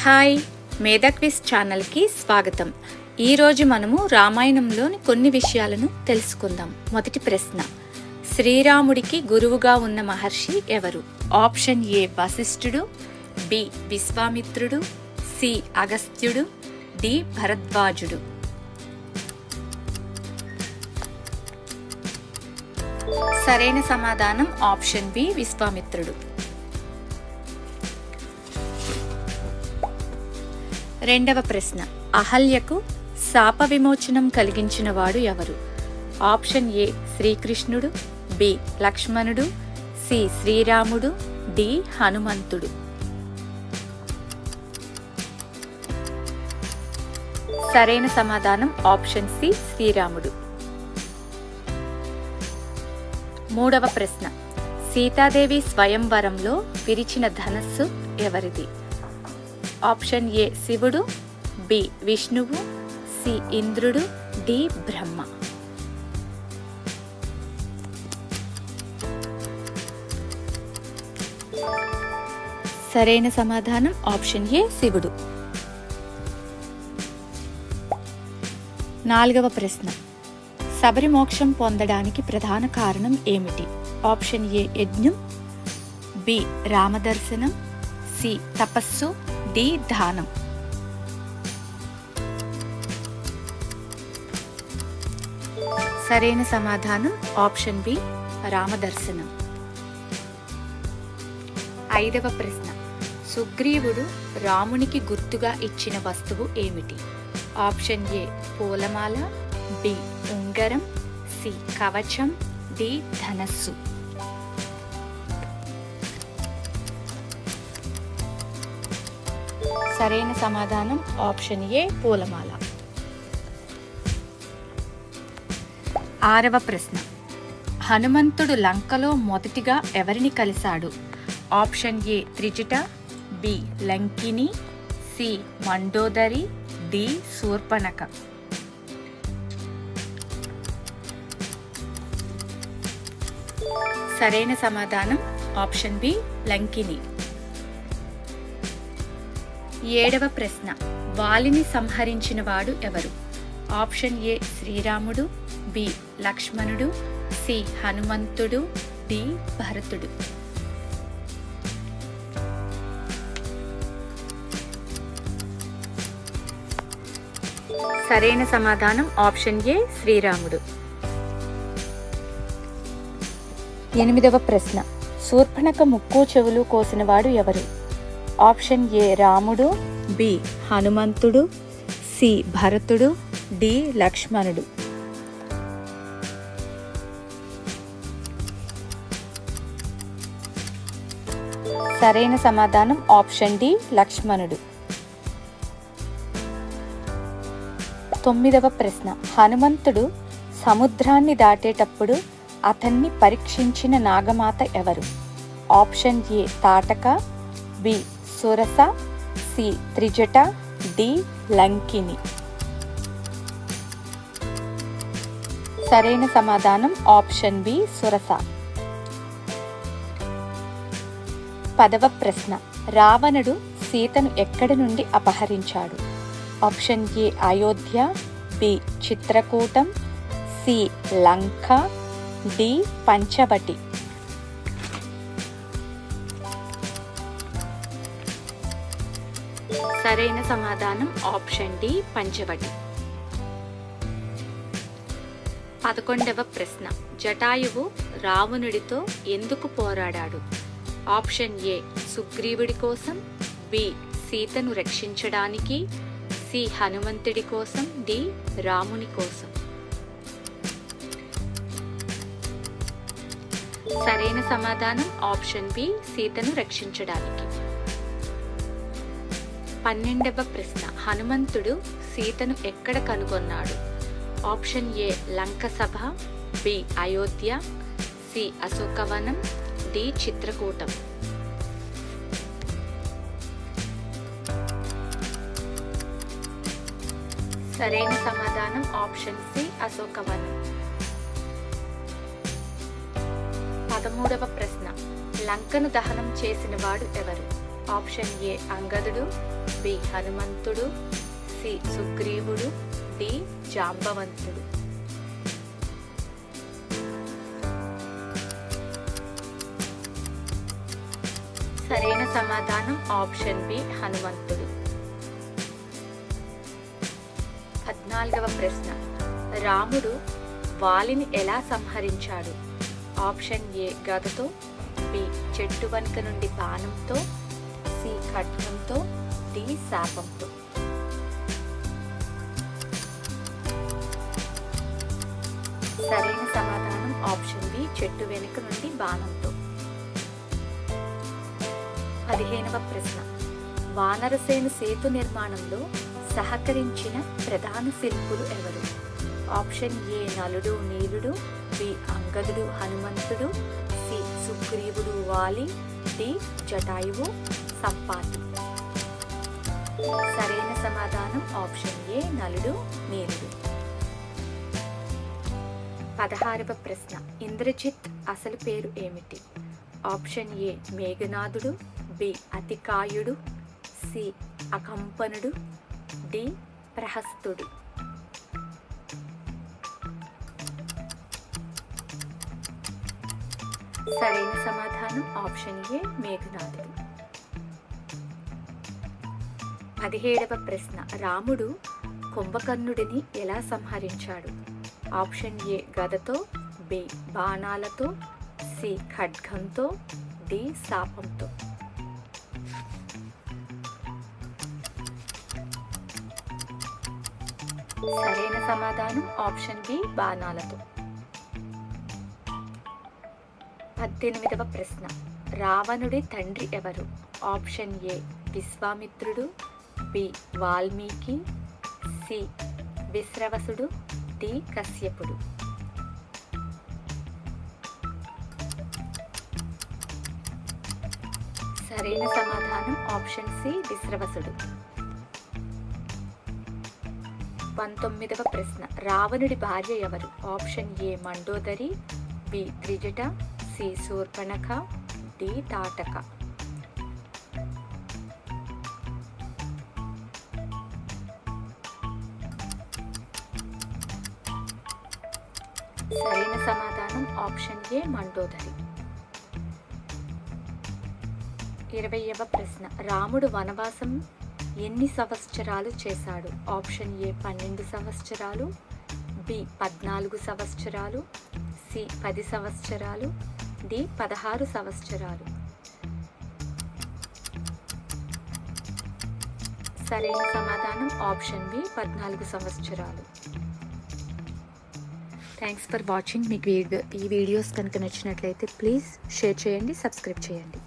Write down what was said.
Hi, మేధా quiz ఛానల్కి స్వాగతం. ఈరోజు మనము రామాయణంలోని కొన్ని విషయాలను తెలుసుకుందాం. మొదటి ప్రశ్న, శ్రీరాముడికి గురువుగా ఉన్న మహర్షి ఎవరు? ఆప్షన్ ఏ వశిష్ఠుడు, బి విశ్వామిత్రుడు, సి అగస్త్యుడు, డి భరద్వాజుడు. సరైన సమాధానం ఆప్షన్ బి విశ్వామిత్రుడు. రెండవ ప్రశ్న, అహల్యకు శాప విమోచనం కలిగించిన వాడు ఎవరు? ఆప్షన్ ఏ శ్రీకృష్ణుడు, బి లక్ష్మణుడు, సి శ్రీరాముడు, డి హనుమంతుడు. సరైన సమాధానం ఆప్షన్ సి శ్రీరాముడు. మూడవ ప్రశ్న, సీతాదేవి స్వయంవరంలో విరిచిన ధనస్సు ఎవరిది? ఆప్షన్ ఏ శివుడు, బి విష్ణువు, సి ఇంద్రుడు, డి బ్రహ్మ. సరైన సమాధానం ఆప్షన్ ఏ శివుడు. నాలుగవ ప్రశ్న, శబరి మోక్షం పొందడానికి ప్రధాన కారణం ఏమిటి? ఆప్షన్ ఏ యజ్ఞం, బి రామదర్శనం, సి తపస్సు, డి దానం. సరైన సమాధానం ఆప్షన్ బి రామదర్శనం. ఐదవ ప్రశ్న, సుగ్రీవుడు రామునికి గుర్తుగా ఇచ్చిన వస్తువు ఏమిటి? ఆప్షన్ ఏ పూలమాల, బి ఉంగరం, సి కవచం, డి ధనస్సు. సరైన సమాధానం ఆప్షన్ ఏ పూలమాల. ఆరవ ప్రశ్న, హనుమంతుడు లంకలో మొదటిగా ఎవరిని కలిశాడు? Option A Trijata, B Lankini, C Mandodari, D Shurpanakha. సరైన సమాధానం ఆప్షన్ బి లంకిని. ఏడవ ప్రశ్న, వాలిని సంహరించిన వాడు ఎవరు? ఆప్షన్ ఏ శ్రీరాముడు, బి లక్ష్మణుడు, సి హనుమంతుడు, డి భరతుడు. సరైన సమాధానం ఆప్షన్ ఏ శ్రీరాముడు. ఎనిమిదవ ప్రశ్న, శూర్పణఖ ముక్కు చెవులు కోసినవాడు ఎవరు? ఆప్షన్ ఏ రాముడు, బి హనుమంతుడు, సి భరతుడు, డి లక్ష్మణుడు. సరైన సమాధానం ఆప్షన్ డి లక్ష్మణుడు. తొమ్మిదవ ప్రశ్న, హనుమంతుడు సముద్రాన్ని దాటేటప్పుడు అతన్ని పరీక్షించిన నాగమాత ఎవరు? Option A Tataka, B Surasa, C Trijata, D Lankini. సరైన సమాధానం ఆప్షన్ బి సురస. పదవ ప్రశ్న, రావణుడు సీతను ఎక్కడి నుండి అపహరించాడు? ఆప్షన్ ఏ అయోధ్య, బి చిత్రకూటం, సి లంక, డి పంచవటి. సరైన సమాధానం ఆప్షన్ డి పంచవటి. 11వ ప్రశ్న, జటాయువు రావణుడితో ఎందుకు పోరాడాడు? ఆప్షన్ ఏ సుగ్రీవుడి కోసం, బి సీతను రక్షించడానికి, సి హనుమంతుడి కోసం, డి రాముని కోసం. సరైన సమాధానం ఆప్షన్ బి సీతను రక్షించడానికి. 12వ ప్రశ్న, హనుమంతుడు సీతను ఎక్కడ కనుగొన్నాడు? Option A Lanka Sabha, B Ayodhya, C అశోకవనం, D Chitrakoot. సరైన సమాధానం ఆప్షన్ సి అశోకవనం. 13వ ప్రశ్న, లంకను దహనం చేసిన వాడు ఎవరు? ఆప్షన్ ఏ అంగదుడు, బి హనుమంతుడు, సి సుగ్రీవుడు, డి జాంబవంతుడు. సరైన సమాధానం ఆప్షన్ బి హనుమంతుడు. 14వ ప్రశ్న, రాముడు వాలిని ఎలా సంహరించాడు? ఆప్షన్ ఏ గదతో, బి చెట్టు వెనుక నుండి బాణంతో, సి ఖడ్గంతో, డి శాపంతో. సరైన సమాధానం ఆప్షన్ బి చెట్టు వెనుక నుండి బాణంతో. 15వ ప్రశ్న, వానరసేన సేతు నిర్మాణంలో సహకరించిన ప్రధాన శిల్పులు ఎవరు? ఆప్షన్ ఏ నలుడు నీలుడు, బి అంగదుడు హనుమంతుడు, సి సుగ్రీవుడు వాలి, డి జటాయువు సంపాతి. సరైన సమాధానం ఆప్షన్ ఏ నలుడు నీలుడు. 16వ ప్రశ్న, ఇంద్రజిత్ అసలు పేరు ఏమిటి? ఆప్షన్ ఏ మేఘనాథుడు, బి అతికాయుడు, సి అకంపనుడు, డి ప్రహస్తుడు. సరైన సమాధానం ఆప్షన్ ఏ మేఘనాథుడు. 17వ ప్రశ్న, రాముడు కుంభకర్ణుడిని ఎలా సంహరించాడు? ఆప్షన్ ఏ గదతో, బి బాణాలతో, సి ఖడ్గంతో, డి శాపంతో. సరైన సమాధానం ఆప్షన్ బి బాణాలతో. 18వ ప్రశ్న, రావణుడి తండ్రి ఎవరు? ఆప్షన్ ఏ విశ్వామిత్రుడు, బి వాల్మీకి, సి విశ్రవసుడు, డి కశ్యపుడు. సరైన సమాధానం ఆప్షన్ సి విశ్రవసుడు. 19వ ప్రశ్న, రావణుడి భార్య ఎవరు? Option A Mandodari, B Trijata, C Shurpanakha, D Tataka. సరైన సమాధానం ఆప్షన్ ఏ మండోదరి. 20వ ప్రశ్న, రాముడు వనవాసం ఎన్ని సంవత్సరాలు చేశాడు? ఆప్షన్ ఏ 12 సంవత్సరాలు, బి 14 సంవత్సరాలు, సి 10 సంవత్సరాలు, డి 16 సంవత్సరాలు. సరైన సమాధానం ఆప్షన్ బి 14 సంవత్సరాలు. Thanks for watching. మీకు ఈ వీడియోస్ కనుక నచ్చినట్లయితే ప్లీజ్ షేర్ చేయండి, సబ్స్క్రైబ్ చేయండి.